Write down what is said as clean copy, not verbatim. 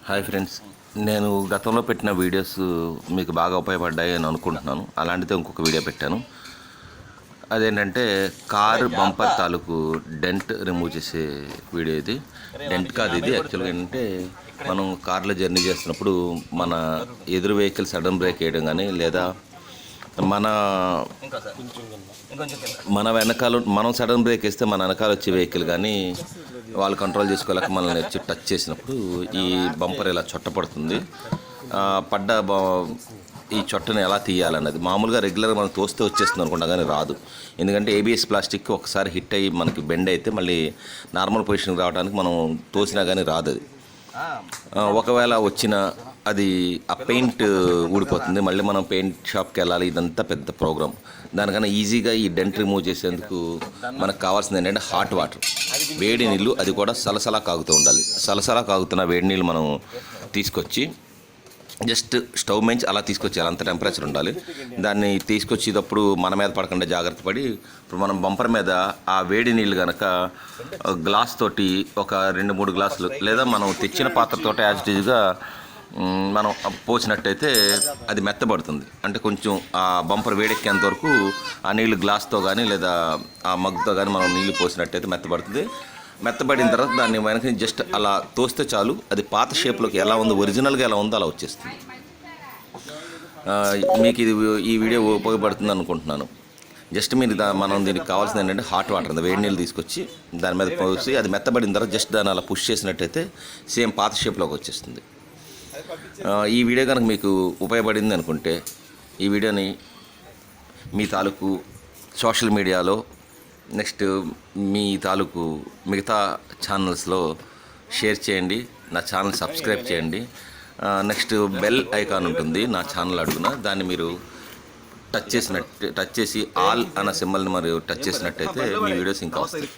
Hi friends, నేను గతంలో పెట్టిన వీడియోస్ మీకు బాగా ఉపయోగపడ్డాయి అని అనుకుంటున్నాను. అలాంటిదే ఇంకొక వీడియో పెట్టాను. అదేంటంటే కారు బంపర్ తాలూకు డెంట్ రిమూవ్ చేసే వీడియో ఇది. డెంట్ కాదు ఇది, యాక్చువల్గా ఏంటంటే మనం కార్లో జర్నీ చేస్తున్నప్పుడు మన ఎదురు వెహికల్ సడన్ బ్రేక్ వేయడం కానీ, లేదా మన మన వెనకాల మనం సడన్ బ్రేక్ వేస్తే మన వెనకాల వచ్చే వెహికల్ కానీ వాళ్ళు కంట్రోల్ చేసుకోలేక మనల్ని వచ్చి టచ్ చేసినప్పుడు ఈ బంపర్ ఇలా చుట్టపడుతుంది. పడ్డ ఈ చుట్టని ఎలా తీయాలన్నది మామూలుగా రెగ్యులర్గా మనం తోస్తే వచ్చేస్తుంది అనుకుంటా, కానీ రాదు. ఎందుకంటే ఏబిఎస్ ప్లాస్టిక్ ఒకసారి హిట్ అయ్యి మనకి బెండ్ అయితే మళ్ళీ నార్మల్ పొజిషన్కి రావడానికి మనం తోసినా కానీ రాదు. అది ఒకవేళ వచ్చిన అది ఆ పెయింట్ ఊడిపోతుంది, మళ్ళీ మనం పెయింట్ షాప్కి వెళ్ళాలి. ఇదంతా పెద్ద ప్రోగ్రామ్. దానికన్నా ఈజీగా ఈ డెంట్ రిమూవ్ చేసేందుకు మనకు కావాల్సింది ఏంటంటే హాట్ వాటర్, వేడి నీళ్ళు, అది కూడా సలసలా కాగుతూ ఉండాలి. సలసలా కాగుతున్న వేడి నీళ్ళు మనం తీసుకొచ్చి జస్ట్ స్టవ్ మించి అలా తీసుకొచ్చేయాలి, అంత టెంపరేచర్ ఉండాలి. దాన్ని తీసుకొచ్చేటప్పుడు మన మీద పడకుండా జాగ్రత్త పడి, ఇప్పుడు మనం బంపర్ మీద ఆ వేడి నీళ్ళు కనుక గ్లాస్ తోటి ఒక 2-3 గ్లాసులు, లేదా మనం తెచ్చిన పాత్రతో యాజ్ ఇట్ ఈజ్గా మనం పోసినట్టయితే అది మెత్తబడుతుంది. అంటే కొంచెం ఆ బంపర్ వేడెక్కేంత వరకు ఆ నీళ్ళు గ్లాస్తో కానీ లేదా ఆ మగ్తో కానీ మనం నీళ్ళు పోసినట్టయితే మెత్తబడుతుంది. మెత్తబడిన తర్వాత దాన్ని వెనక జస్ట్ అలా తోస్తే చాలు, అది పాత షేప్లోకి ఎలా ఉందో, ఒరిజినల్గా ఎలా ఉందో అలా వచ్చేస్తుంది. మీకు ఇది ఈ వీడియో ఉపయోగపడుతుంది అనుకుంటున్నాను. జస్ట్ మీరు మనం దీనికి కావాల్సింది ఏంటంటే హాట్ వాటర్, వేడి నీళ్ళు తీసుకొచ్చి దాని మీద పోసి అది మెత్తబడిన తర్వాత జస్ట్ దాన్ని అలా పుష్ చేసినట్టయితే సేమ్ పాత షేప్లోకి వచ్చేస్తుంది. ఈ వీడియో కనుక మీకు ఉపయోగపడింది అనుకుంటే ఈ వీడియోని మీ తాలూకు సోషల్ మీడియాలో, నెక్స్ట్ మీ తాలూకు మిగతా ఛానల్స్లో షేర్ చేయండి. నా ఛానల్ సబ్స్క్రైబ్ చేయండి. నెక్స్ట్ బెల్ ఐకాన్ ఉంటుంది నా ఛానల్ అడుగున, దాన్ని మీరు టచ్ చేసి ఆల్ అన్న సింబల్ని మరియు టచ్ చేసినట్టయితే మీ వీడియోస్ ఇంకా వస్తాయి.